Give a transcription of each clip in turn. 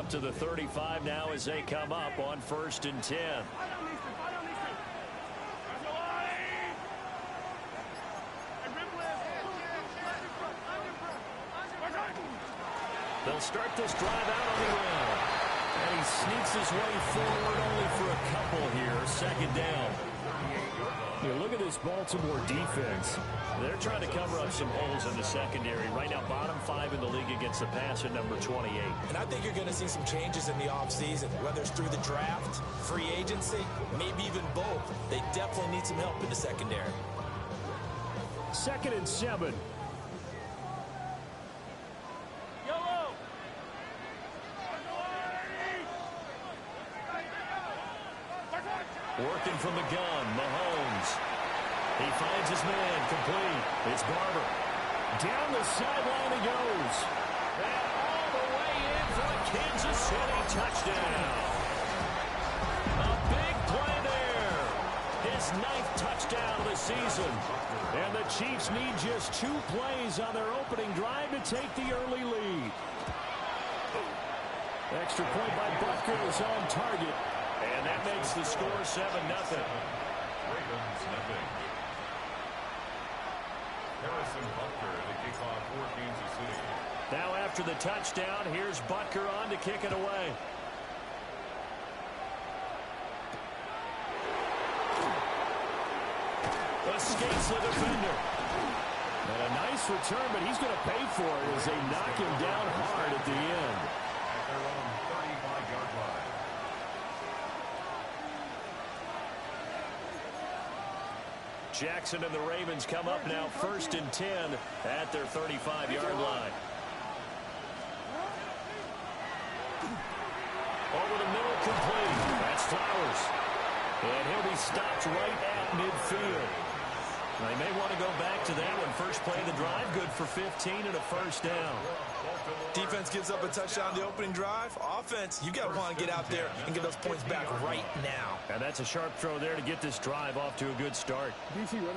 to the 35 now as they come up on 1st and 10. They'll start this drive out on the ground. And he sneaks his way forward only for a couple here. 2nd down. You look at this Baltimore defense. They're trying to cover up some holes in the secondary. Right now, bottom 5 in the league against the pass at number 28. And I think you're going to see some changes in the offseason, whether it's through the draft, free agency, maybe even both. They definitely need some help in the secondary. 2nd and 7. Working from the gun, Mahomes. He finds his man, complete. It's Barber. Down the sideline he goes. And all the way in for a Kansas City touchdown. A big play there. His 9th touchdown of the season. And the Chiefs need just 2 plays on their opening drive to take the early lead. Extra point by Butker is on target. And that makes the score 7-0. Ravens nothing. Harrison Butker to kick off for Kansas City. Now after the touchdown, here's Butker on to kick it away. Escapes the defender. And a nice return, but he's going to pay for it as they knock him down hard at the end. At their own 35-yard line. Jackson and the Ravens come up now 1st and 10 at their 35-yard line. Over the middle, complete. That's Flowers. And he'll be stopped right at midfield. They may want to go back to that one. First play of the drive, good for 15 and a 1st down. Defense gives up a touchdown the opening drive. Offense, you got to want to get out there and get those points back right now. And that's a sharp throw there to get this drive off to a good start. DC, ready?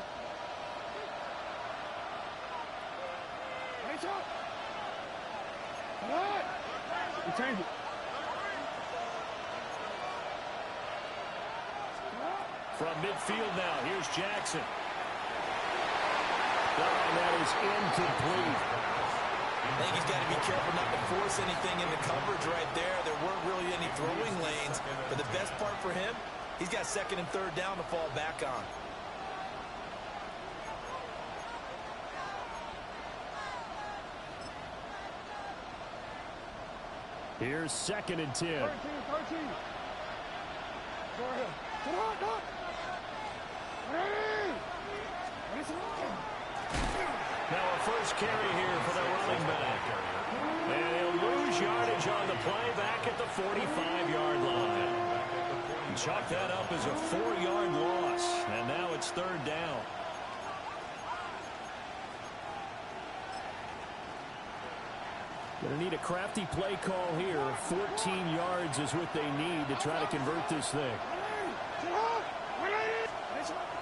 Nice up. All right. We change it. From midfield now, here's Jackson. And that is incomplete. I think he's got to be careful not to force anything into coverage right there. There weren't really any throwing lanes. But the best part for him, he's got 2nd and 3rd down to fall back on. Here's 2nd and 10. 13. Go ahead. Come on, go. Ready. Now a first carry here for the running back. And he'll lose yardage on the play back at the 45-yard line. Chalk that up as a 4-yard loss. And now it's 3rd down. Going to need a crafty play call here. 14 yards is what they need to try to convert this thing.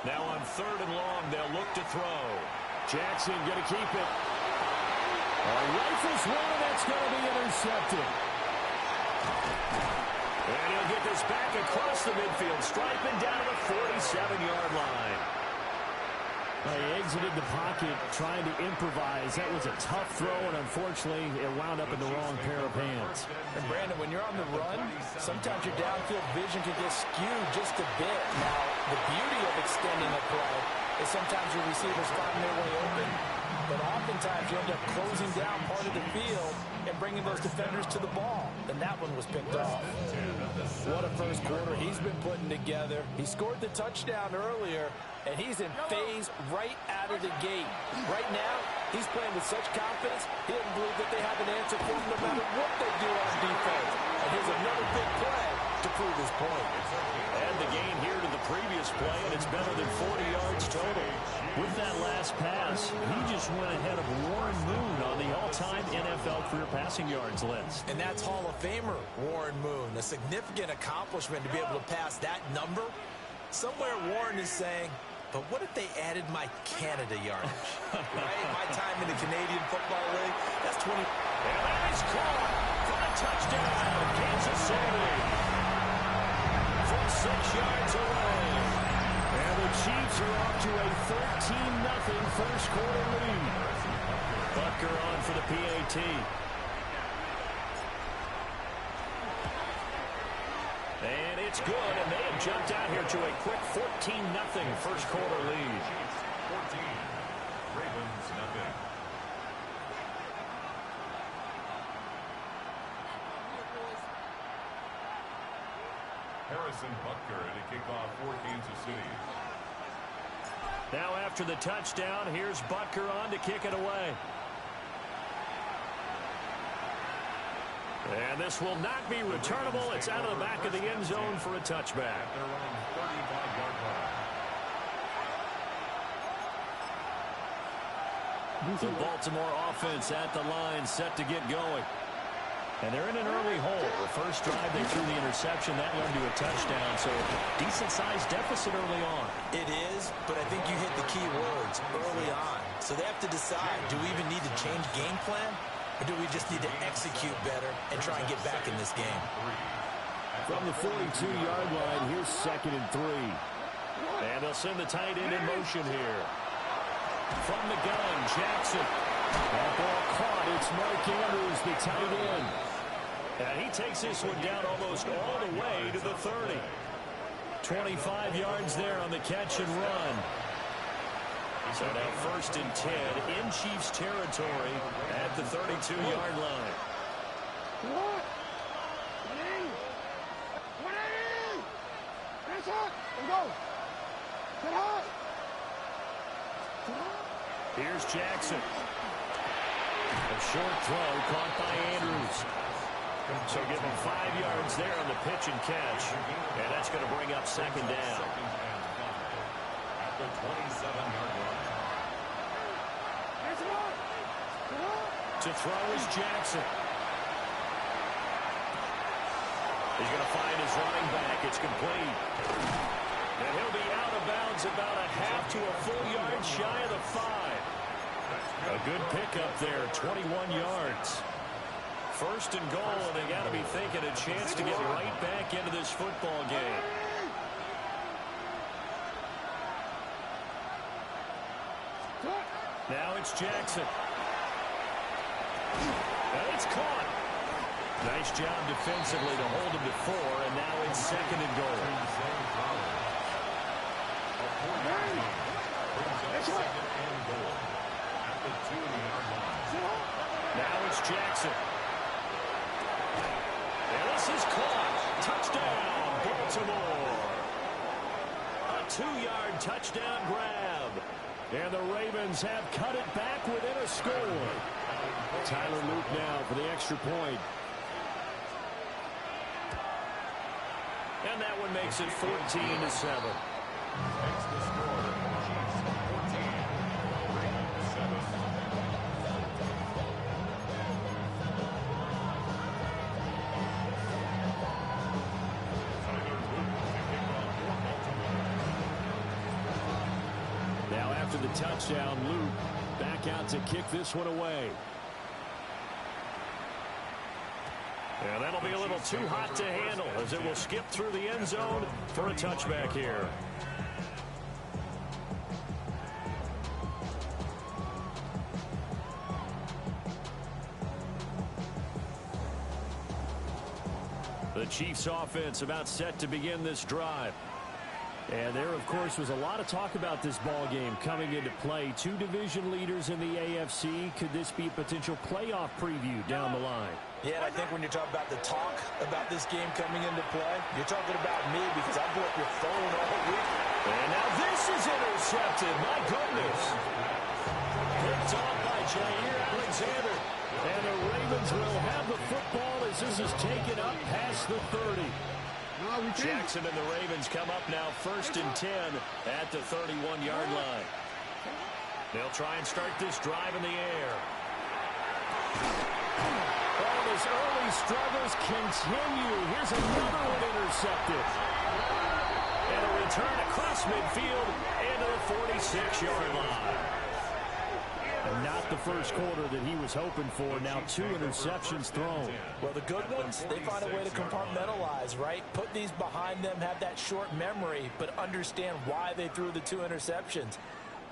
Now on 3rd and long, they'll look to throw. Jackson going to keep it. Rifles one, and that's going to be intercepted. And he'll get this back across the midfield, striping down to the 47-yard line. He exited the pocket trying to improvise. That was a tough throw, and unfortunately, it wound up in the wrong pair of hands. And Brandon, when you're on the run, sometimes your downfield vision can get skewed just a bit. Now, the beauty of extending a play is sometimes your receivers find their way open, but oftentimes you end up closing down part of the field and bringing those defenders to the ball. And that one was picked off. What a first quarter he's been putting together. He scored the touchdown earlier, and he's in phase right out of the gate. Right now, he's playing with such confidence, he doesn't believe that they have an answer for him no matter what they do on defense. And here's another big play to prove his point. And the gain here to the previous play, and it's better than 40 yards total. With that last pass, he just went ahead of Warren Moon on the all-time NFL career passing yards list. And that's Hall of Famer Warren Moon. A significant accomplishment to be able to pass that number. Somewhere Warren is saying, but what if they added my Canada yardage? Right? My time in the Canadian Football League, that's 20. And that is caught. touchdown, Kansas City. From 6 yards away. And the Chiefs are off to a 13-0 first quarter lead. Butker on for the PAT. And it's good, and they have jumped out here to a quick 14-0 first quarter lead. 14, Ravens nothing. Harrison Butker to kick off for Kansas City. Now after the touchdown, here's Butker on to kick it away. And this will not be returnable. It's out of the back of the end zone for a touchback. At their own 35-yard line. The Baltimore offense at the line, set to get going. And they're in an early hole. The first drive, they threw the interception. That led to a touchdown, so decent-sized deficit early on. It is, but I think you hit the key words early on. So they have to decide, do we even need to change game plan? Or do we just need to execute better and try and get back in this game? From the 42-yard line, here's 2nd and 3. And they'll send the tight end in motion here. From the gun, Jackson. That ball caught. It's Mark Andrews, the tight end. And he takes this one down almost all the way to the 30. 25 yards there on the catch and run. So now 1st and 10 in Chiefs territory at the 32-yard line. Here's Jackson. A short throw caught by Andrews. So give him 5 yards there on the pitch and catch. And that's going to bring up 2nd down. At the 27-yard line. To throw is Jackson. He's going to find his running back. It's complete. And he'll be out of bounds about a half to a full yard shy of the 5. A good pickup there, 21 yards. 1st and goal, and they got to be thinking a chance to get right back into this football game. Now it's Jackson. And it's caught. Nice job defensively to hold him to 4, and now it's 2nd and goal. Now it's Jackson. And this is caught. Touchdown, Baltimore. A 2-yard touchdown grab. And the Ravens have cut it back within a score. Tyler Luke now for the extra point. And that one makes it 14-7. Makes the score. Chiefs 14, Ravens 7. Tyler Luke to kick off for Baltimore. Now after the touchdown, Luke back out to kick this one away. And that'll be a little too hot to handle as it will skip through the end zone for a touchback here. The Chiefs offense about set to begin this drive. And there, of course, was a lot of talk about this ball game coming into play. 2 division leaders in the AFC. Could this be a potential playoff preview down the line? Yeah, and I think when you're talking about the talk about this game coming into play, you're talking about me because I blew up your phone all week. And now this is intercepted. My goodness. Picked off by Jair Alexander. And the Ravens will have the football as this is taken up past the 30. Jackson and the Ravens come up now 1st and 10 at the 31-yard line. They'll try and start this drive in the air. All his early struggles continue. Here's another one intercepted. And a return across midfield into the 46-yard line. And not the first quarter that he was hoping for. Now 2 interceptions thrown. Well, the good ones, they find a way to compartmentalize, right? Put these behind them, have that short memory, but understand why they threw the 2 interceptions.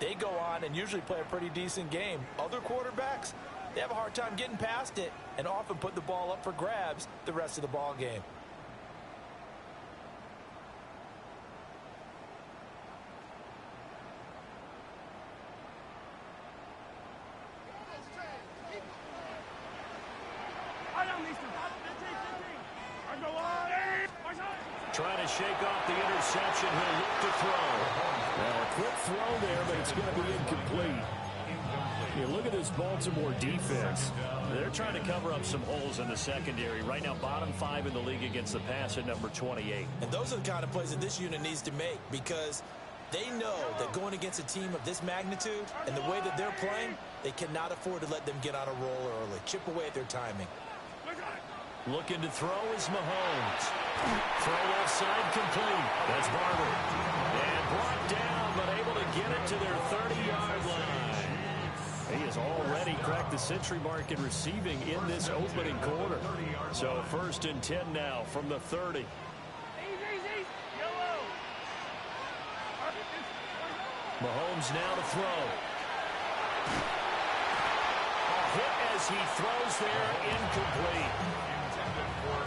They go on and usually play a pretty decent game. Other quarterbacks, they have a hard time getting past it and often put the ball up for grabs the rest of the ball game. Trying to shake off the interception. He'll look to throw. Well, a quick throw there, but it's going to be incomplete. Yeah, look at this Baltimore defense. They're trying to cover up some holes in the secondary. Right now, bottom 5 in the league against the pass at number 28. And those are the kind of plays that this unit needs to make, because they know that going against a team of this magnitude and the way that they're playing, they cannot afford to let them get on a roll early. Chip away at their timing. Looking to throw is Mahomes. Throw left side complete. That's Barber. And brought down, but able to get it to their 30-yard line. He has already cracked the century mark in receiving in this opening quarter. So 1st and 10 now from the 30. Mahomes now to throw. A hit as he throws there, incomplete.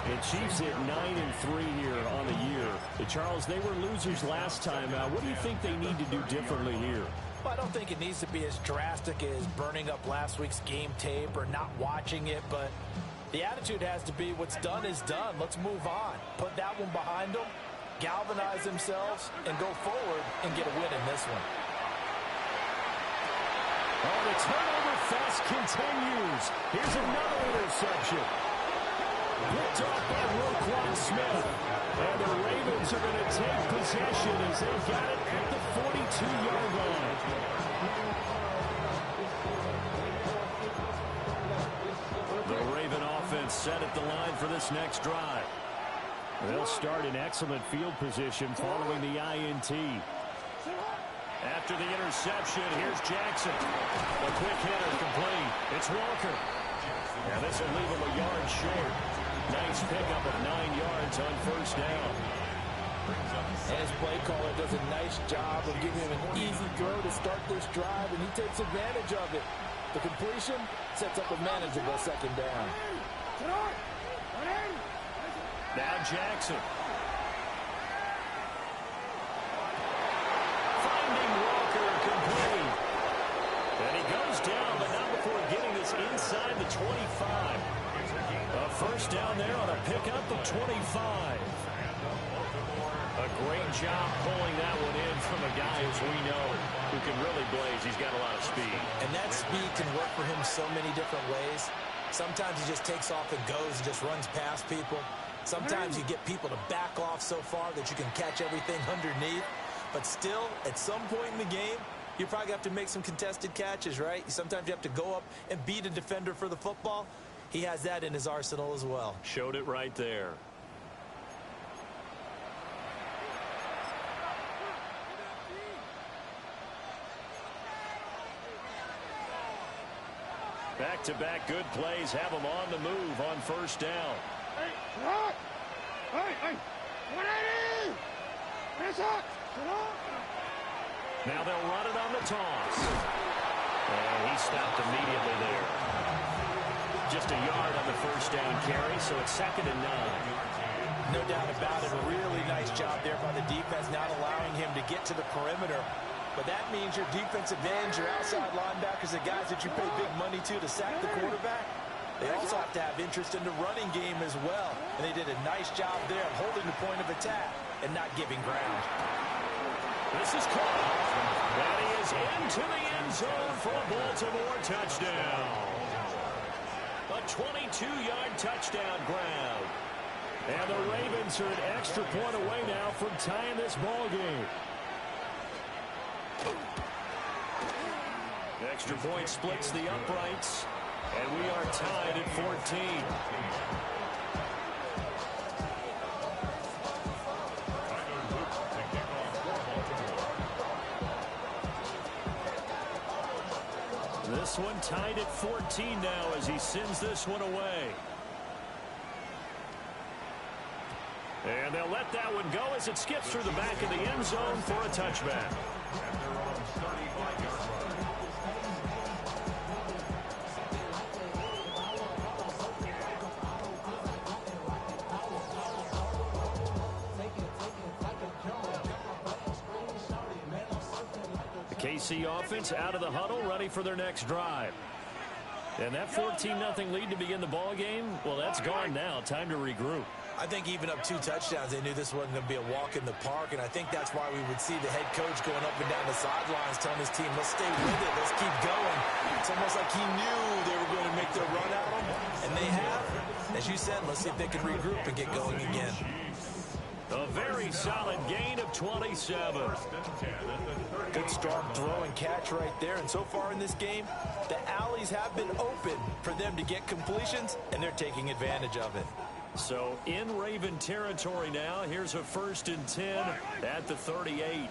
And Chiefs hit 9-3 here on the year. Charles, they were losers last time out. What do you think they need to do differently here? Well, I don't think it needs to be as drastic as burning up last week's game tape or not watching it, but the attitude has to be what's done is done. Let's move on. Put that one behind them, galvanize themselves, and go forward and get a win in this one. Oh, the turnover fest continues. Here's another interception. Picked off by Roquan Smith. And the Ravens are going to take possession as they got it at the 42-yard line. The Raven offense set at the line for this next drive. They'll start in excellent field position following the INT. After the interception, here's Jackson. A quick hitter complete. It's Walker. And this will leave him a yard short. Nice pickup of 9 yards on 1st down. And his play caller does a nice job of giving him an easy throw to start this drive, and he takes advantage of it. The completion sets up a manageable 2nd down. Now Jackson. And he goes down, but not before getting this inside the 25. A 1st down there on a pickup of 25. A great job pulling that one in from a guy, as we know, who can really blaze. He's got a lot of speed. And that speed can work for him so many different ways. Sometimes he just takes off and goes and just runs past people. Sometimes you get people to back off so far that you can catch everything underneath. But still, at some point in the game, you probably have to make some contested catches, right? Sometimes you have to go up and beat a defender for the football. He has that in his arsenal as well. Showed it right there. Back-to-back good plays have him on the move on 1st down. Now they'll run it on the toss. And he stopped immediately there. Just a yard on the 1st down carry, so it's 2nd and 9. No doubt about it. A really nice job there by the defense, not allowing him to get to the perimeter. But that means your defensive ends, your outside linebackers, the guys that you pay big money to sack the quarterback, they also have to have interest in the running game as well. And they did a nice job there of holding the point of attack and not giving ground. This is caught. That he is into the end zone for a Baltimore touchdown. A 22-yard touchdown grab. And the Ravens are an extra point away now from tying this ball game. Extra point splits the uprights, and we are tied at 14. This one tied at 14 now as he sends this one away. And they'll let that one go as it skips through the back of the end zone for a touchback. And they're on 35-yard line. The KC offense out of the huddle, ready for their next drive. And that 14-0 lead to begin the ball game, well, that's gone now. Time to regroup. I think even up 2 touchdowns, they knew this wasn't going to be a walk in the park, and I think that's why we would see the head coach going up and down the sidelines telling his team, let's stay with it, let's keep going. It's almost like he knew they were going to make their run at him, and they have. As you said, let's see if they can regroup and get going again. A very solid gain of 27. Good strong throw and catch right there, and so far in this game, the alleys have been open for them to get completions, and they're taking advantage of it. So in Raven territory now. Here's a 1st and 10 at the 38.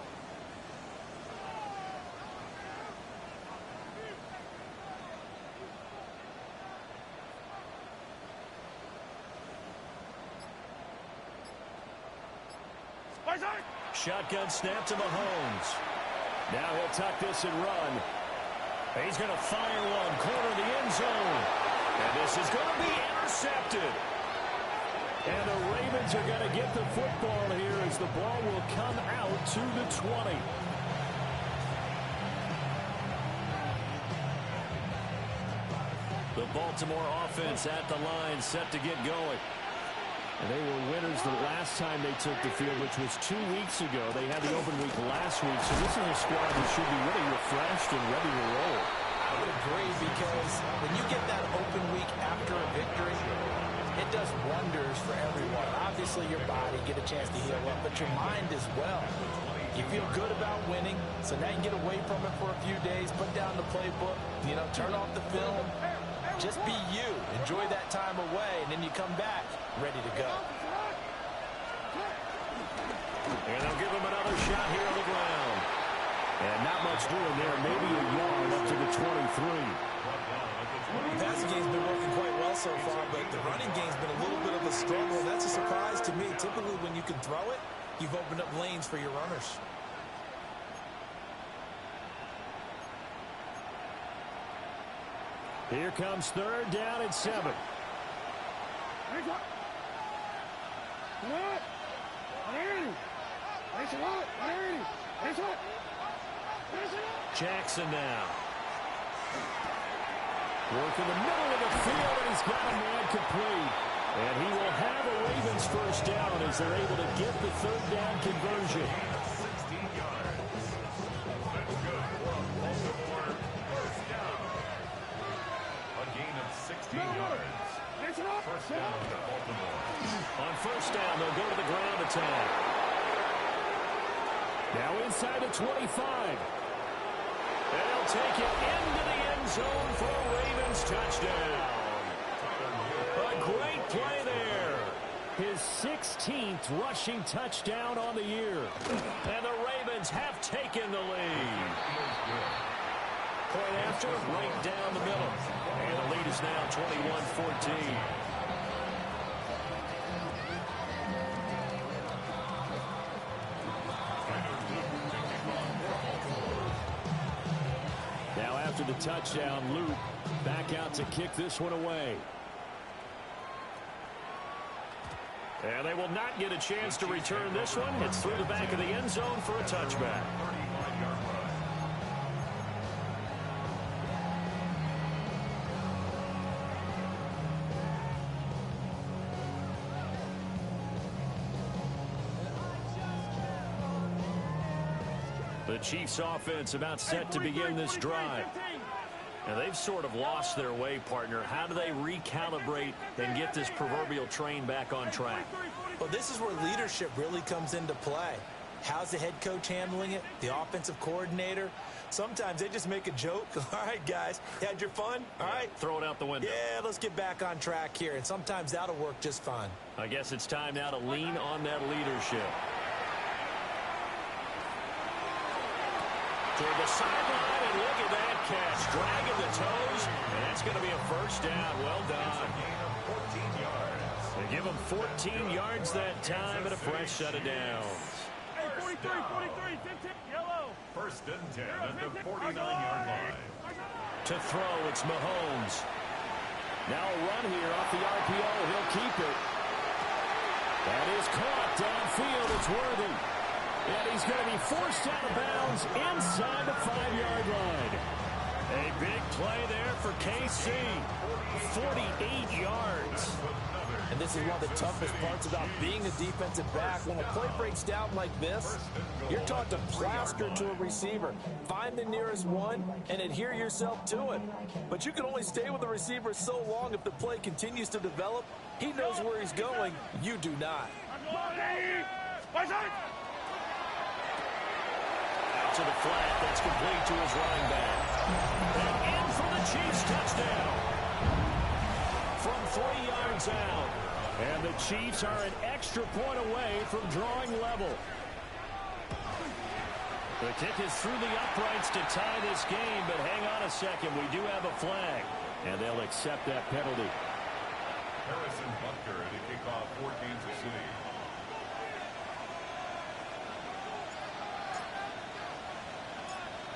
Shotgun snap to Mahomes. Now he'll tuck this and run. He's going to fire one, corner of the end zone. And this is going to be intercepted. And the Ravens are going to get the football here as the ball will come out to the 20. The Baltimore offense at the line, set to get going. And they were winners the last time they took the field, which was 2 weeks ago. They had the open week last week, so this is a squad that should be really refreshed and ready to roll. I would agree, because when you get that open week after a victory, it does wonders for everyone. Obviously, your body, get a chance to heal up, but your mind as well. You feel good about winning, so now you get away from it for a few days, put down the playbook, turn off the film. Just be you. Enjoy that time away, and then you come back ready to go. And they'll give him another shot here on the ground. And not much doing there. Maybe a yard up to the 23. The passing game's been working quite well so far, but the running game's been a little bit of a struggle. That's a surprise to me. Typically, when you can throw it, you've opened up lanes for your runners. Here comes 3rd down and 7. Jackson now. Work in the middle of the field, and he's got a man complete. And he will have a Ravens 1st down as they're able to get the 3rd down conversion. 16 yards. That's good. Baltimore, 1st down. A gain of 16 yards. 1st down to Baltimore. On 1st down, they'll go to the ground attack. Now inside the 25. They'll take it into the end zone for a Ravens touchdown. A great play there. His 16th rushing touchdown on the year. And the Ravens have taken the lead. Point after, right down the middle. And the lead is now 21-14. Now after the touchdown, Luke back out to kick this one away. And they will not get a chance to return this one. It's through the back of the end zone for a touchback. 35-yard run. The Chiefs offense about set to begin this drive. And they've sort of lost their way, partner. How do they recalibrate and get this proverbial train back on track? Well, this is where leadership really comes into play. How's the head coach handling it? The offensive coordinator? Sometimes they just make a joke. All right, guys, you had your fun? All right. Throw it out the window. Yeah, let's get back on track here. And sometimes that'll work just fine. I guess it's time now to lean on that leadership. toward the sideline, and look at that catch. Dragging the toes, and that's going to be a first down. Well done. They give him 14 yards that time and a fresh set of downs. Hey, 43, 15, yellow. First and 10 at the 49-yard line. To throw, it's Mahomes. Now a run here off the RPO. He'll keep it. That is caught downfield. It's Worthy. And he's going to be forced out of bounds inside the 5-yard line. A big play there for KC. 48 yards. And this is one of the toughest parts about being a defensive back. When a play breaks down like this, you're taught to plaster to a receiver. Find the nearest one and adhere yourself to it. But you can only stay with the receiver so long if the play continues to develop. He knows where he's going. You do not. Out to the flat. That's complete to his running back. And in for the Chiefs touchdown. From 3 yards out. And the Chiefs are an extra point away from drawing level. The kick is through the uprights to tie this game, but hang on a second. We do have a flag, and they'll accept that penalty. Harrison Butker at a kickoff for Kansas City.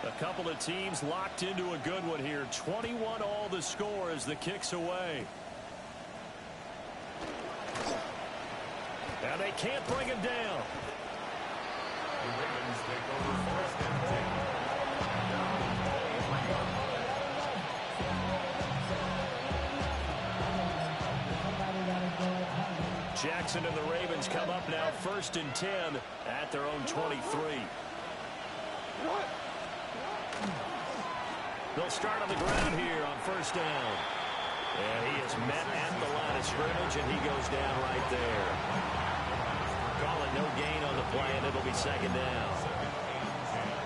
A couple of teams locked into a good one here. 21 all the score as the kick's away. Now they can't bring him down. The Ravens take over first and 10. Jackson and the Ravens come up now first and 10 at their own 23. They'll start on the ground here on first down. And he is met at the line of scrimmage, and he goes down right there. Calling no gain on the play, and it'll be second down.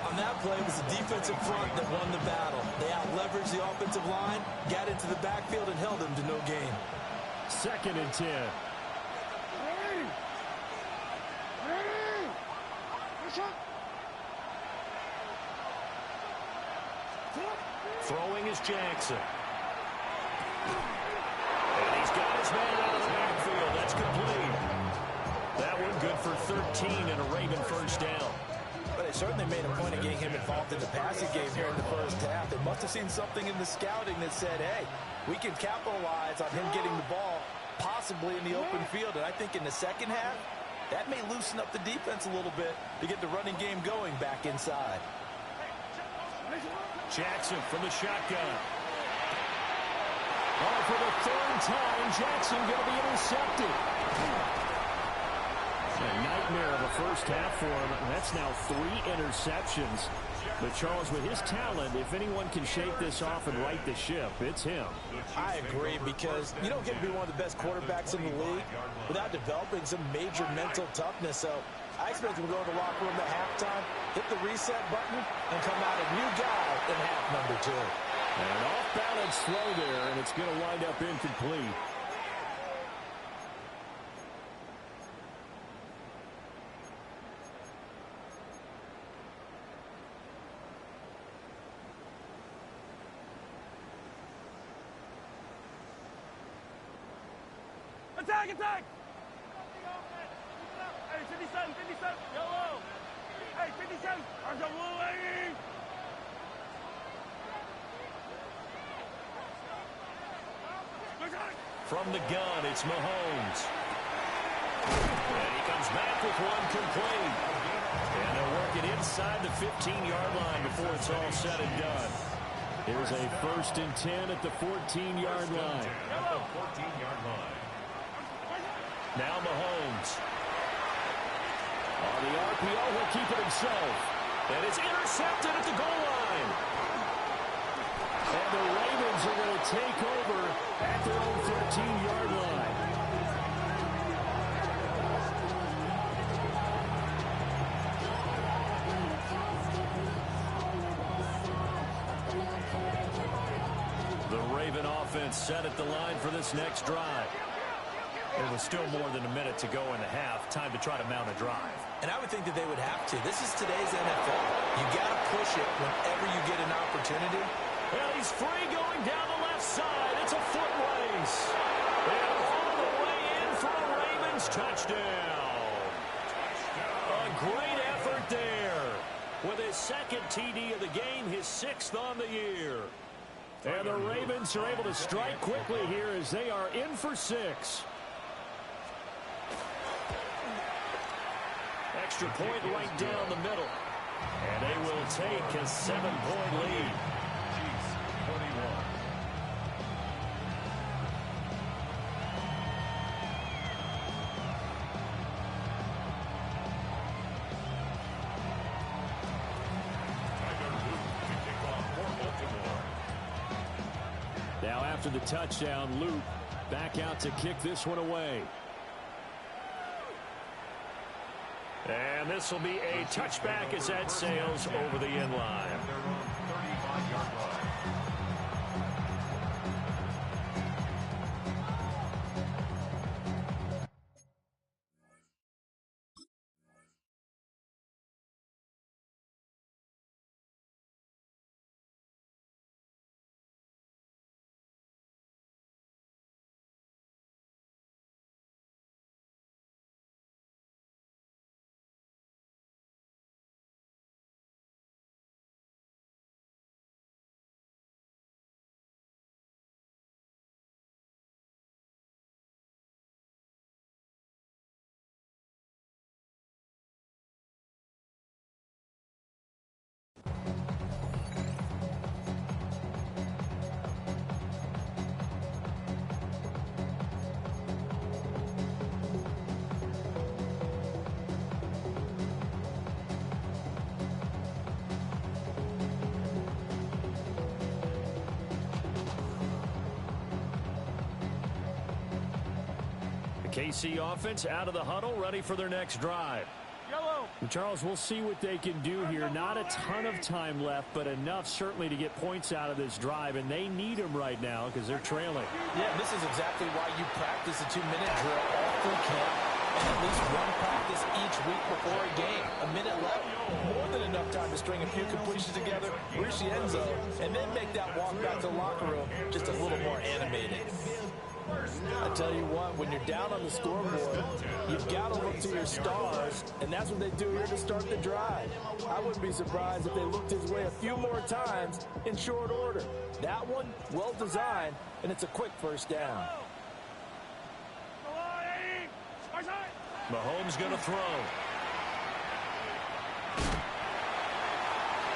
On that play, it was the defensive front that won the battle. They out-leveraged the offensive line, got into the backfield, and held him to no gain. Second and 10. Throwing is Jackson. And he's got his man out of the backfield. That's complete. That one good for 13 and a Raven first down. But they certainly made a point of getting him involved in the passing game here in the first half. They must have seen something in the scouting that said, hey, we can capitalize on him getting the ball possibly in the open field. And I think in the second half, that may loosen up the defense a little bit to get the running game going back inside. Jackson from the shotgun. Oh, for the third time, Jackson going to be intercepted. A nightmare of a first half for him. That's now 3 interceptions. But Charles, with his talent, if anyone can shake this off and right the ship, it's him. I agree, because you don't get to be one of the best quarterbacks in the league without developing some major mental toughness. So I expect him to go to the locker room at halftime, hit the reset button, and come out a new guy in half number 2. And an off-balance throw there, and it's going to wind up incomplete. Attack, attack! Hey, 57, yellow! Hey, 57, there's a blue lady! From the gun, it's Mahomes. And he comes back with one complete. And they'll work it inside the 15-yard line before it's all said and done. Here's a first and 10 at the 14-yard line. At the 14-yard line. Now Mahomes. On the RPO, he'll keep it himself. And it's intercepted at the goal line. And the Ravens are going to take over at their own 13-yard line. The Raven offense set at the line for this next drive. There was still more than a minute to go in the half. Time to try to mount a drive. And I would think that they would have to. This is today's NFL. You got to push it whenever you get an opportunity. Well, he's free going down the left side. It's a foot race. And all the way in for a Ravens touchdown. A great effort there. With his second TD of the game, his 6th on the year. And the Ravens are able to strike quickly here as they are in for 6. Extra point right down the middle. And they will take a 7-point lead. 21. Now after the touchdown, Luke back out to kick this one away. And this will be a touchback as that sails over the end line. KC offense out of the huddle, ready for their next drive. And Charles, we'll see what they can do here. Not a ton of time left, but enough certainly to get points out of this drive, and they need them right now because they're trailing. Yeah, this is exactly why you practice a 2-minute drill all through camp and at least one practice each week before a game. A minute left, more than enough time to string a few completions together, reach the end zone, and then make that walk back to the locker room just a little more animated. I tell you what, when you're down on the scoreboard, you've got to look to your stars, and that's what they do here to start the drive. I wouldn't be surprised if they looked his way a few more times in short order. That one, well designed, and it's a quick first down. Mahomes going to throw.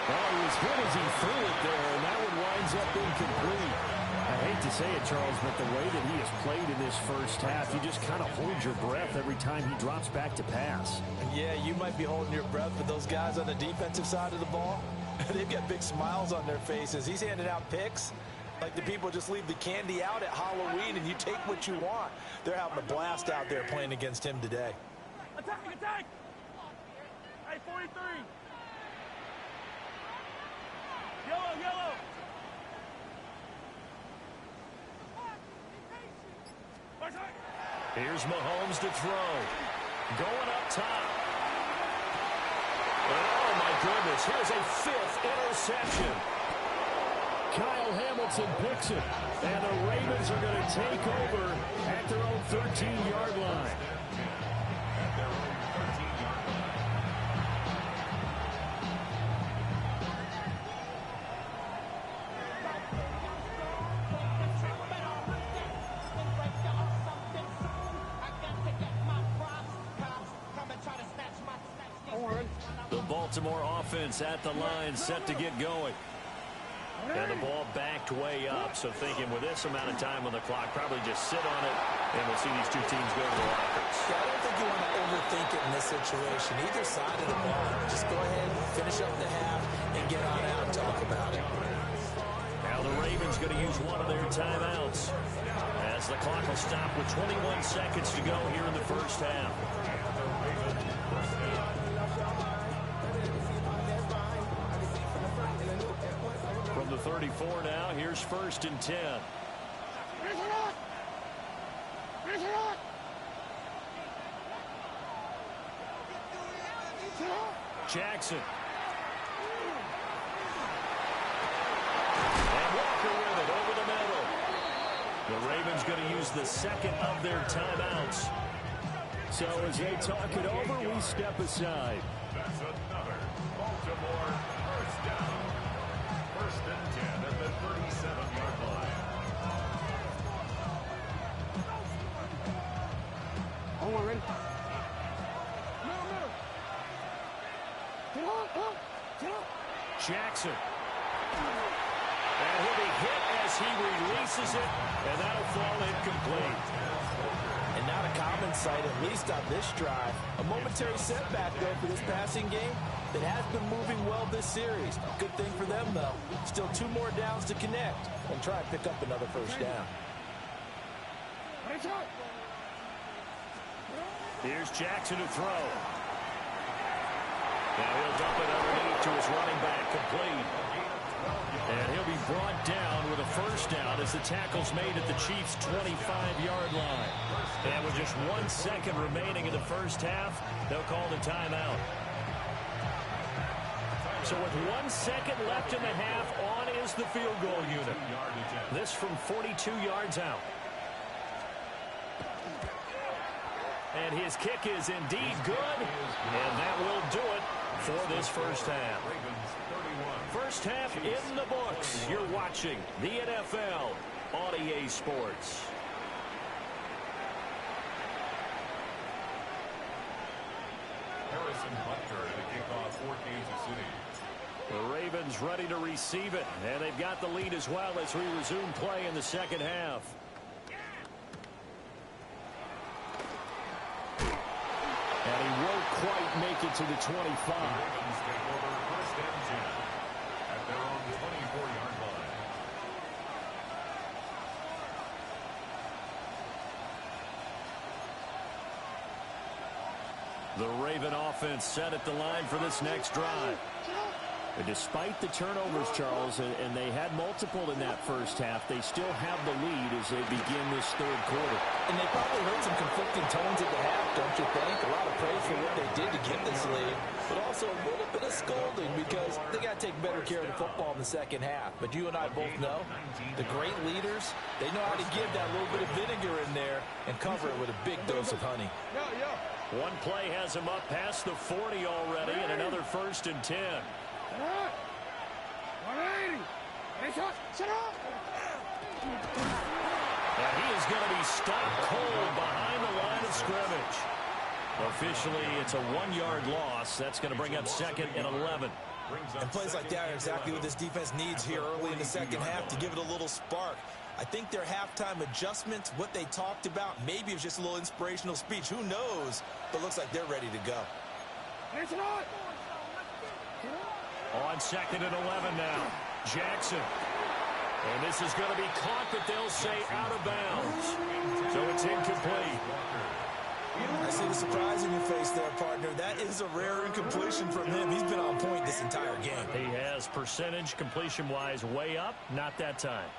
Well, he was hit as he threw it there, and that one winds up incomplete. I hate to say it, Charles, but the way that he has played in this first half, you just kind of hold your breath every time he drops back to pass. Yeah, you might be holding your breath, but those guys on the defensive side of the ball, they've got big smiles on their faces. He's handing out picks like the people just leave the candy out at Halloween and you take what you want. They're having a blast out there playing against him today. Attack, attack! Hey, 43! Yellow, yellow! Here's Mahomes to throw. Going up top. And oh, my goodness, here's a 5th interception. Kyle Hamilton picks it. And the Ravens are going to take over at their own 13-yard line. Baltimore offense at the line, set to get going. And the ball backed way up, so thinking with this amount of time on the clock, probably just sit on it, and we'll see these two teams go to the lockers. Yeah, I don't think you want to overthink it in this situation. Either side of the ball, just go ahead, finish up the half, and get on out and talk about it. Now the Ravens going to use one of their timeouts as the clock will stop with 21 seconds to go here in the first half. From the 34 now, here's 1st and 10. Jackson. The Ravens going to use the second of their timeouts. So as they talk it over, we step aside. That's another Baltimore first down. First and 10 at the 37-yard line. Hold on, ready? Jackson. And he'll be hit as he releases it, and that'll fall incomplete. And not a common sight, at least on this drive. A momentary setback, though, for this passing game that has been moving well this series. Good thing for them, though. Still 2 more downs to connect and try and pick up another first down. Here's Jackson to throw. Now he'll dump it underneath to his running back, complete. And he'll be brought down with a first down as the tackle's made at the Chiefs' 25-yard line. And with just 1 second remaining in the first half, they'll call the timeout. So with 1 second left in the half, on is the field goal unit. This from 42 yards out. And his kick is indeed good, and that will do it for this first half. First half in the books. You're watching the NFL on EA Sports. Harrison Butker to kick off for Kansas City. The Ravens ready to receive it, and they've got the lead as well as we resume play in the second half. And he won't quite make it to the 25. Ravens take over first and 10 at their own 24-yard line. The Raven offense set at the line for this next drive. And despite the turnovers, Charles, and they had multiple in that first half, they still have the lead as they begin this third quarter. And they probably heard some conflicting tones at the half, don't you think? A lot of praise for what they did to get this lead, but also a little bit of scolding because they got to take better care of the football in the second half. But you and I both know the great leaders, they know how to give that little bit of vinegar in there and cover it with a big dose of honey. One play has him up past the 40 already, and another first and 10. And he is going to be stopped cold behind the line of scrimmage. Officially, it's a 1-yard loss. That's going to bring up second and 11. And plays like that are exactly what this defense needs here early in the second half to give it a little spark. I think their halftime adjustments, what they talked about, maybe it was just a little inspirational speech. Who knows? But looks like they're ready to go. On second and 11 now. Jackson. And this is going to be caught, but they'll say out of bounds. So it's incomplete. I see the surprise in your face there, partner. That is a rare incompletion from him. He's been on point this entire game. He has percentage completion-wise way up. Not that time.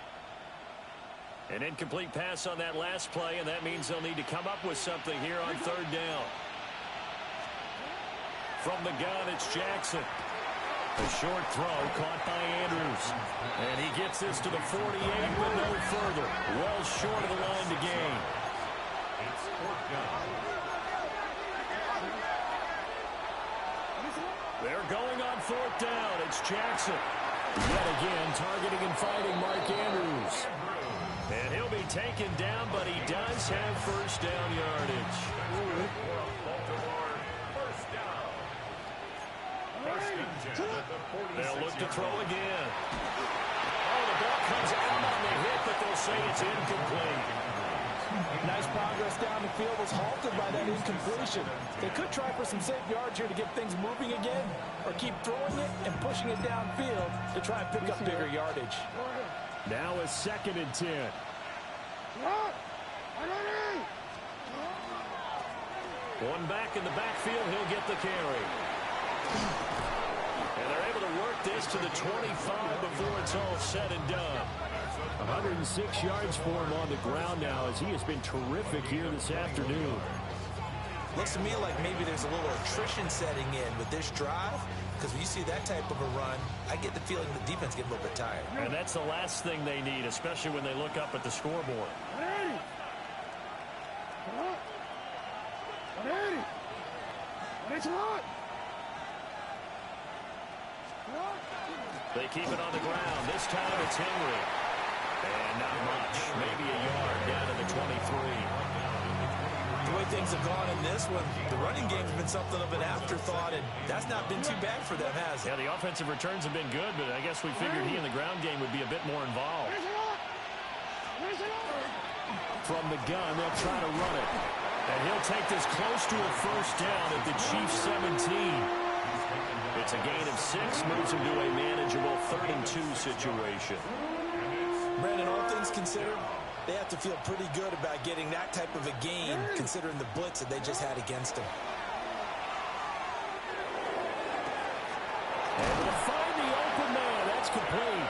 An incomplete pass on that last play, and that means they'll need to come up with something here on third down. From the gun, it's Jackson. A short throw caught by Andrews. And he gets this to the 48, but no further. Well short of the line to gain. It's fourth down. They're going on fourth down. It's Jackson. Yet again, targeting and fighting Mark Andrews. And he'll be taken down, but he does have first down yardage. Baltimore first down. First and 10 at the 46. They'll look to throw again. Oh, the ball comes out on the hit, but they'll say it's incomplete. Nice progress down the field was halted by that incompletion. They could try for some safe yards here to get things moving again, or keep throwing it and pushing it downfield to try and pick up bigger yardage. Now a second and 10. One back in the backfield, he'll get the carry. And they're able to work this to the 25 before it's all said and done. 106 yards for him on the ground now as he has been terrific here this afternoon. Looks to me like maybe there's a little attrition setting in with this drive. because when you see that type of a run, I get the feeling the defense get a little bit tired. And that's the last thing they need, especially when they look up at the scoreboard. They keep it on the ground. This time it's Henry. And not much. Maybe a yard down to the 23. The way things have gone in this one, the running game's been something of an afterthought, and that's not been too bad for them, has it? Yeah, the offensive returns have been good, but I guess we figured he in the ground game would be a bit more involved. From the gun, they'll try to run it. And he'll take this close to a first down at the Chiefs 17. It's a gain of 6, moves him to a manageable 3rd-and-2 situation. Brandon, all things considered, they have to feel pretty good about getting that type of a gain, considering the blitz that they just had against them. Able to find the open man. That's complete.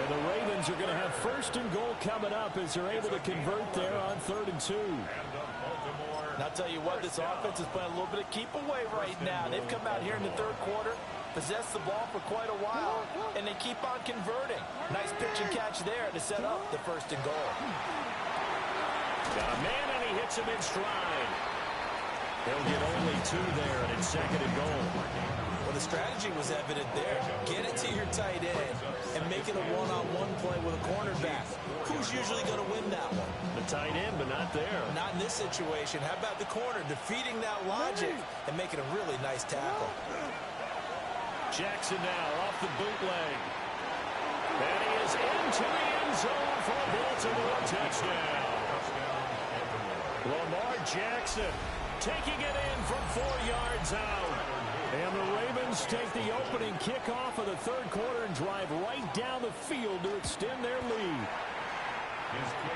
And the Ravens are going to have 1st and goal coming up as they're able to convert there on 3rd-and-2. And I'll tell you what, this offense is playing a little bit of keep away right now. They've come out here in the 3rd quarter, possessed the ball for quite a while, and they keep on converting. Nice pitch and catch there to set up the 1st and goal. Got a man, and he hits him in stride. He'll get only 2 there, and it's 2nd and goal. Well, the strategy was evident there. Get it to your tight end and make it a one-on-one play with a cornerback. Who's usually going to win that one? The tight end, but not there. Not in this situation. How about the corner defeating that logic and making a really nice tackle? Jackson now off the bootleg. And he is into the end zone for a Baltimore touchdown. Lamar Jackson taking it in from 4 yards out. And the Ravens take the opening kickoff of the 3rd quarter and drive right down the field to extend their lead.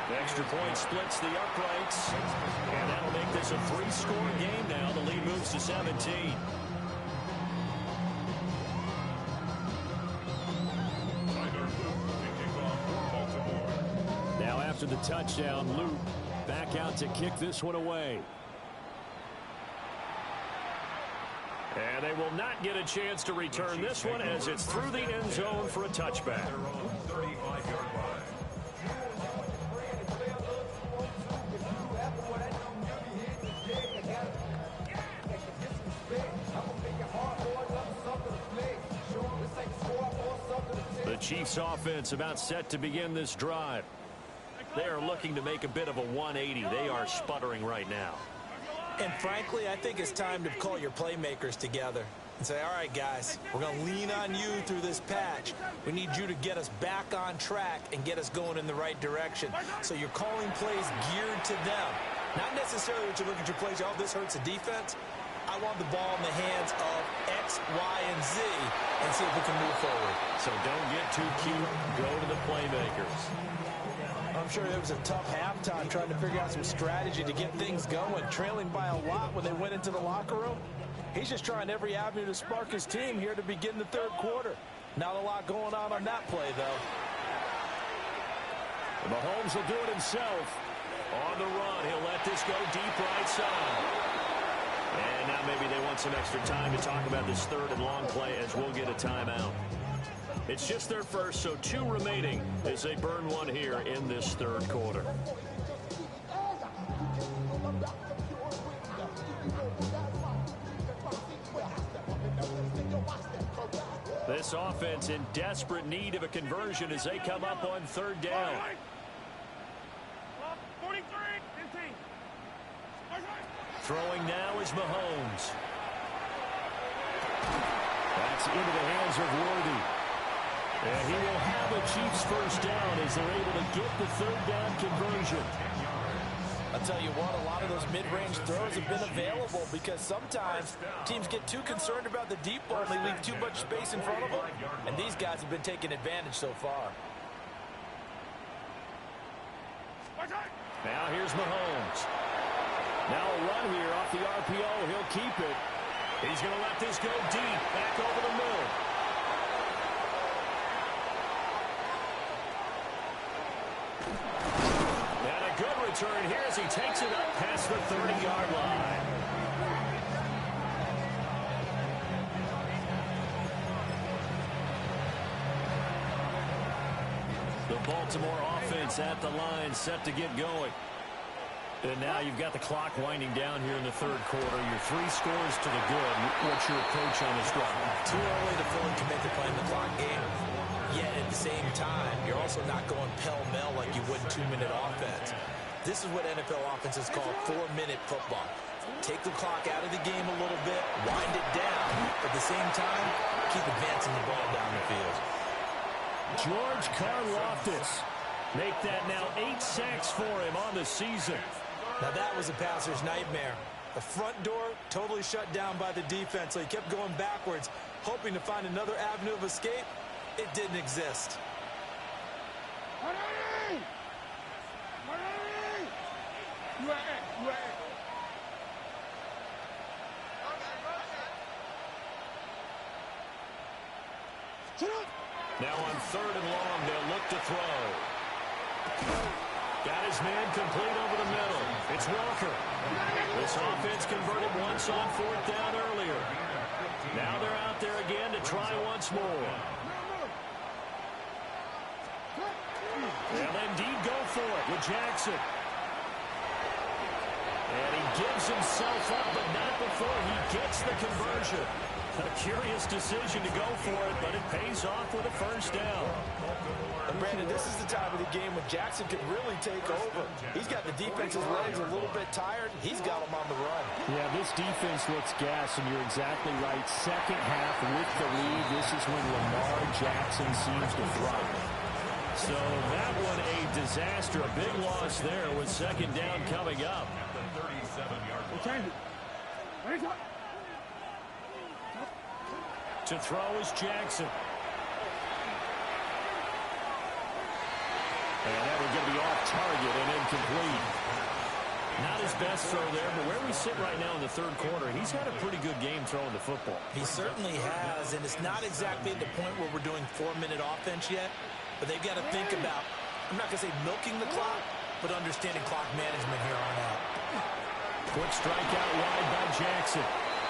The extra point splits the uprights. And that'll make this a 3-score game now. The lead moves to 17. Now after the touchdown, Luke back out to kick this one away. And they will not get a chance to return this one as it's through the end zone for a touchback. The Chiefs offense about set to begin this drive. They are looking to make a bit of a 180. They are sputtering right now. And frankly, I think it's time to call your playmakers together and say, all right, guys, we're going to lean on you through this patch. We need you to get us back on track and get us going in the right direction. So you're calling plays geared to them. Not necessarily what you look at your plays, oh, this hurts the defense. I want the ball in the hands of X, Y, and Z and see if we can move forward. So don't get too cute. Go to the playmakers. I'm sure it was a tough halftime trying to figure out some strategy to get things going, trailing by a lot when they went into the locker room. He's just trying every avenue to spark his team here to begin the 3rd quarter. Not a lot going on that play, though. Mahomes will do it himself. On the run, he'll let this go deep right side. And now maybe they want some extra time to talk about this 3rd and long play as we'll get a timeout. It's just their first, so 2 remaining as they burn one here in this 3rd quarter. This offense in desperate need of a conversion as they come up on 3rd down. Throwing now is Mahomes. That's into the hands of Worthy. And he will have a Chiefs first down as they're able to get the 3rd down conversion. I'll tell you what, a lot of those mid-range throws have been available because sometimes teams get too concerned about the deep ball and they leave too much space in front of them. And these guys have been taking advantage so far. Now here's Mahomes. Now a run here off the RPO. He'll keep it. He's going to let this go deep, back over the middle. And a good return here as he takes it up past the 30-yard line. The Baltimore offense at the line, set to get going. And now you've got the clock winding down here in the third quarter. Your 3 scores to the good. What's your approach on this drive? Too early to fully commit to playing the clock game. Yet at the same time, you're also not going pell-mell like you would in 2-minute offense. This is what NFL offenses call 4-minute football. Take the clock out of the game a little bit, wind it down. At the same time, keep advancing the ball down the field. George Karlaftis. Make that now 8 sacks for him on the season. Now that was a passer's nightmare. The front door totally shut down by the defense, so he kept going backwards, hoping to find another avenue of escape. It didn't exist. Now on 3rd and long, they'll look to throw. Got his man complete over the middle. It's Walker. This offense converted once on 4th down earlier. Now they're out there again to try once more. They'll indeed go for it with Jackson. And he gives himself up, but not before he gets the conversion. A curious decision to go for it, but it pays off with a 1st down. And Brandon, this is the time of the game when Jackson could really take over. He's got the defense's legs a little bit tired. He's got them on the run. Yeah, this defense looks gas, and you're exactly right. Second half with the lead, this is when Lamar Jackson seems to thrive. So that one a disaster. A big loss there with 2nd down coming up. To throw is Jackson. And that would going to be off target and incomplete. Not his best throw there, but where we sit right now in the 3rd quarter, he's had a pretty good game throwing the football. He certainly has, and it's not exactly at the point where we're doing 4-minute offense yet, but they've got to think about, I'm not going to say milking the clock, but understanding clock management here on out. Quick strike out wide by Jackson.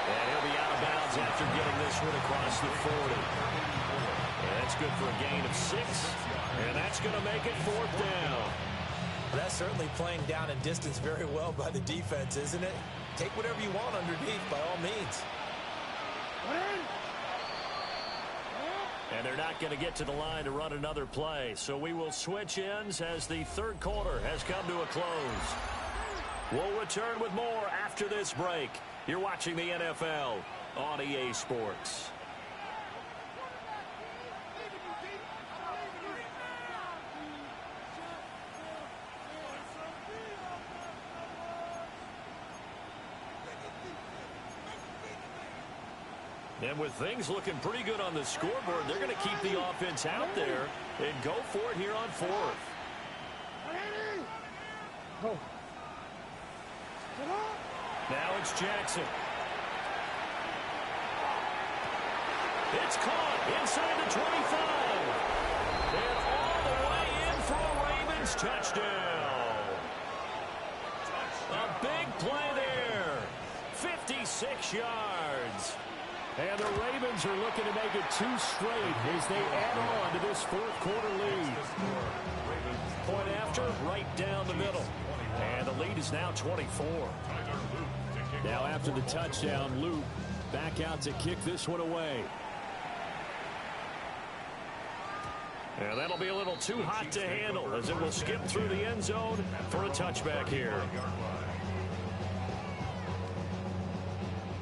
And he'll be out of bounds after getting this one across the 40. And that's good for a gain of 6. And that's going to make it 4th down. Well, that's certainly playing down and distance very well by the defense, isn't it? Take whatever you want underneath by all means. And they're not going to get to the line to run another play. So we will switch ends as the 3rd quarter has come to a close. We'll return with more after this break. You're watching the NFL on EA Sports. And with things looking pretty good on the scoreboard, they're going to keep the offense out there and go for it here on 4th. Now it's Jackson. It's caught inside the 25. And all the way in for a Ravens touchdown. A big play there. 56 yards. And the Ravens are looking to make it 2 straight as they add on to this 4th quarter lead. Point after, right down the middle. And the lead is now 24. Now after the touchdown, Luke back out to kick this one away. And that'll be a little too hot to handle as it will skip through the end zone for a touchback here.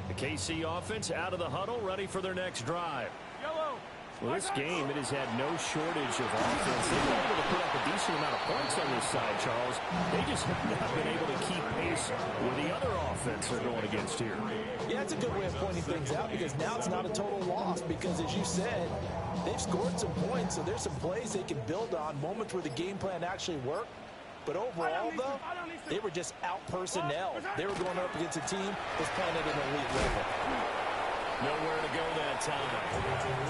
The KC offense out of the huddle, ready for their next drive. Well, this game, it has had no shortage of offense. They've been able to put up a decent amount of points on this side, Charles. They just have not been able to keep pace with the other offense they're going against here. Yeah, it's a good way of pointing things out because now it's not a total loss because, as you said, they've scored some points, so there's some plays they can build on, moments where the game plan actually worked. But overall, though, they were just out-personnel. They were going up against a team that's playing at an elite level. Nowhere to go that time.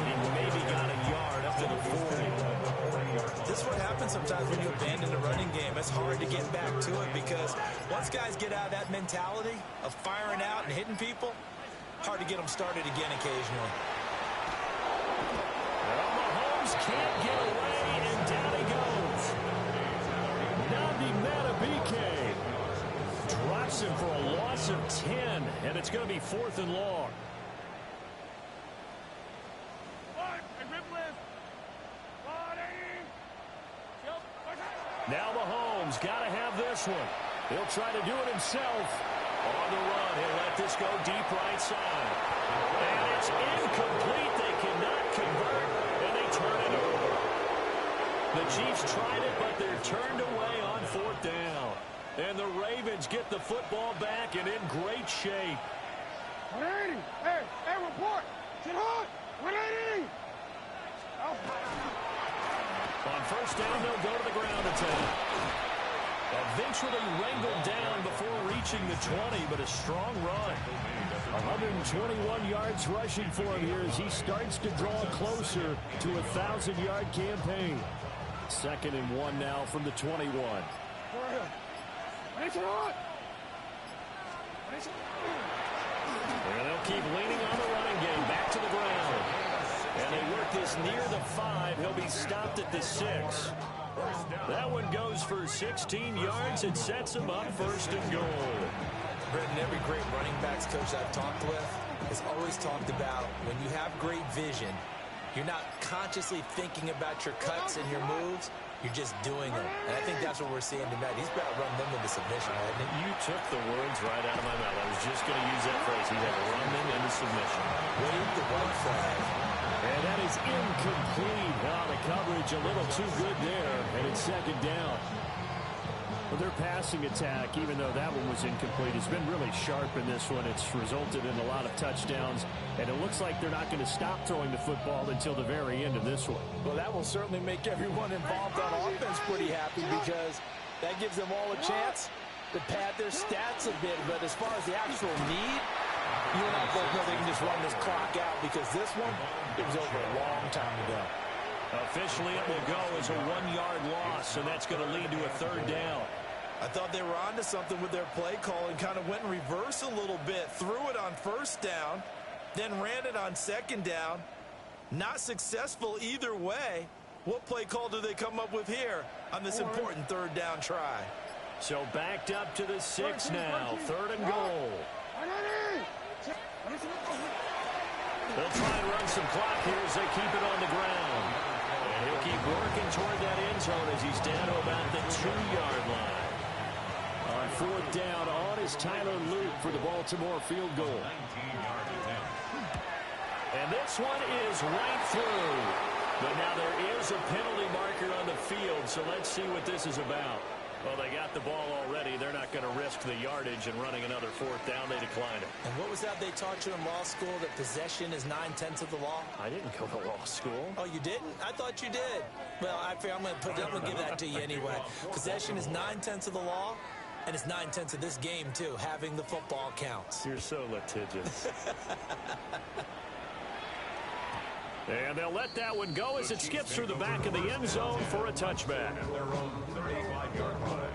He maybe got a yard up to the 40. This is what happens sometimes when you abandon the running game. It's hard to get back to it because once guys get out of that mentality of firing out and hitting people, hard to get them started again occasionally. Well, Mahomes can't get away, and down he goes. stops him for a loss of 10, and it's going to be 4th and long. Now Mahomes got to have this one. He'll try to do it himself. On the run, he'll let this go deep right side. And it's incomplete. They cannot convert, and they turn it over. The Chiefs tried it, but they're turned away on 4th down. And the Ravens get the football back and in great shape. 180. Hey, report. Get hot. 180. On 1st down, they'll go to the ground attack. Eventually wrangled down before reaching the 20, but a strong run. 121 yards rushing for him here as he starts to draw closer to a 1,000-yard campaign. 2nd and 1 now from the 21. And they'll keep leaning on the running game. Back to the ground. And they work this near the 5. He'll be stopped at the 6. That one goes for 16 yards and sets him up 1st and goal. Brendan, every great running backs coach I've talked with has always talked about when you have great vision, you're not consciously thinking about your cuts and your moves. You're just doing them. And I think that's what we're seeing tonight. He's about to run them into submission, hasn't he? You took the words right out of my mouth. I was just going to use that phrase. He's going to run them into submission. Wave the white flag. And that is incomplete. Wow, the coverage a little too good there, and it's 2nd down. Well, their passing attack, even though that one was incomplete, has been really sharp in this one. It's resulted in a lot of touchdowns, and it looks like they're not going to stop throwing the football until the very end of this one. Well, that will certainly make everyone involved on offense pretty happy because that gives them all a chance to pad their stats a bit. But as far as the actual need, you and I both know they can just run this clock out because this one, it was over a long time ago. Officially, it will go as a 1-yard loss, and that's going to lead to a 3rd down. I thought they were onto something with their play call and kind of went in reverse a little bit. Threw it on 1st down, then ran it on 2nd down. Not successful either way. What play call do they come up with here on this important 3rd down try? So backed up to the 6 now. 3rd and goal. They'll try and run some clock here as they keep it on the ground. And he'll keep working toward that end zone as he's down to about the 2-yard line. On 4th down, on is Tyler Luke for the Baltimore field goal. And this one is right through. But now there is a penalty marker on the field, so let's see what this is about. Well, they got the ball already. They're not going to risk the yardage and running another 4th down. They declined it. And what was that they taught you in law school, that possession is 9/10 of the law? I didn't go to law school. Oh, you didn't? I thought you did. Well, I'm going to give that to you anyway. Possession is 9/10 of the law, and it's 9/10 of this game, too. Having the football counts. You're so litigious. And they'll let that one go as it skips through the back of the end zone for a touchback. Their own 35-yard line.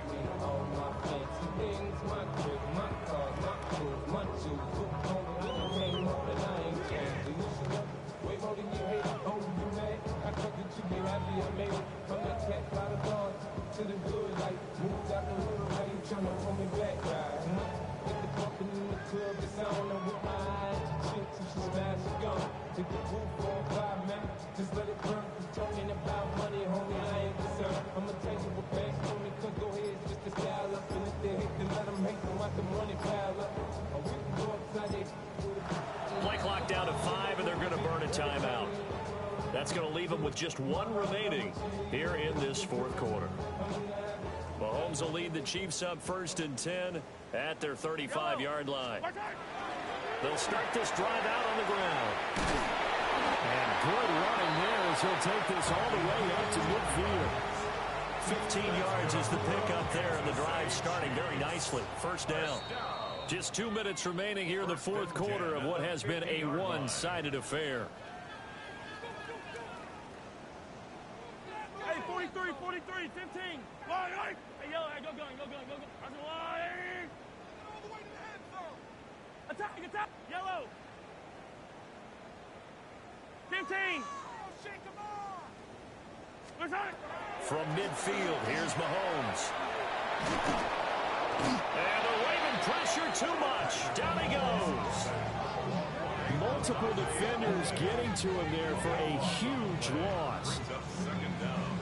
Just let it burn. Talking about money, homie, I ain't concerned. I'ma take you a back, homie, cause go ahead, just to style up. And if they hate, then let them hate them, watch the money pile up. Or we can go upside it. Play clock down to 5, and they're going to burn a timeout. That's going to leave them with just 1 remaining here in this 4th quarter. Mahomes will lead the Chiefs up 1st and 10 at their 35-yard line. They'll start this drive out on the ground. And good running there as he'll take this all the way up to midfield. 15 yards is the pickup there, and the drive starting very nicely. 1st down. Just 2 minutes remaining here in the 4th quarter of what has been a one-sided affair. Hey, 43, 15. Hey, yellow, hey, go. That's a line. All the way to the end zone. Attack. Yellow. 15. Shake them on. From midfield, here's Mahomes. And the Raven pressure too much. Down he goes. Multiple defenders getting to him there for a huge loss. Brings up second down.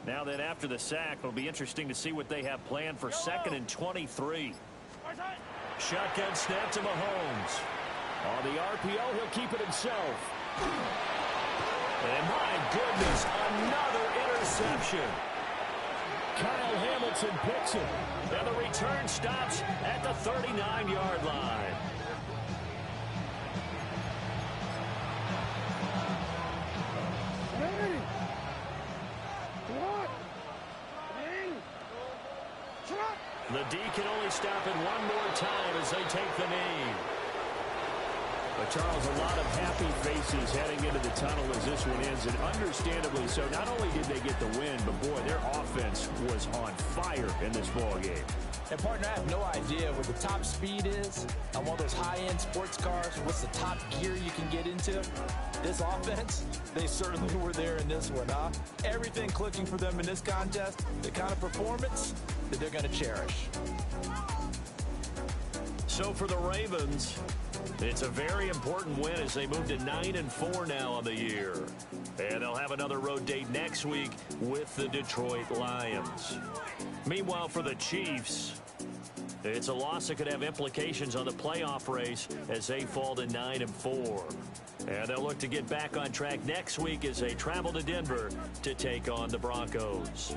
Now then, after the sack, it'll be interesting to see what they have planned for 2nd and 23. Shotgun snap to Mahomes. On the RPO, he'll keep it himself. And my goodness, another interception. Kyle Hamilton picks it. And the return stops at the 39-yard line. The D can only stop it one more time as they take the knee. But Charles, a lot of happy faces heading into the tunnel as this one ends, and understandably so. Not only did they get the win, but boy, their offense was on fire in this ball game. And partner, I have no idea what the top speed is on one of those high-end sports cars. What's the top gear you can get into? This offense, they certainly were there in this one, huh? Everything clicking for them in this contest, the kind of performance that they're going to cherish. So for the Ravens, it's a very important win as they move to 9-4 now on the year. And they'll have another road date next week with the Detroit Lions. Meanwhile, for the Chiefs, it's a loss that could have implications on the playoff race as they fall to 9-4. And they'll look to get back on track next week as they travel to Denver to take on the Broncos.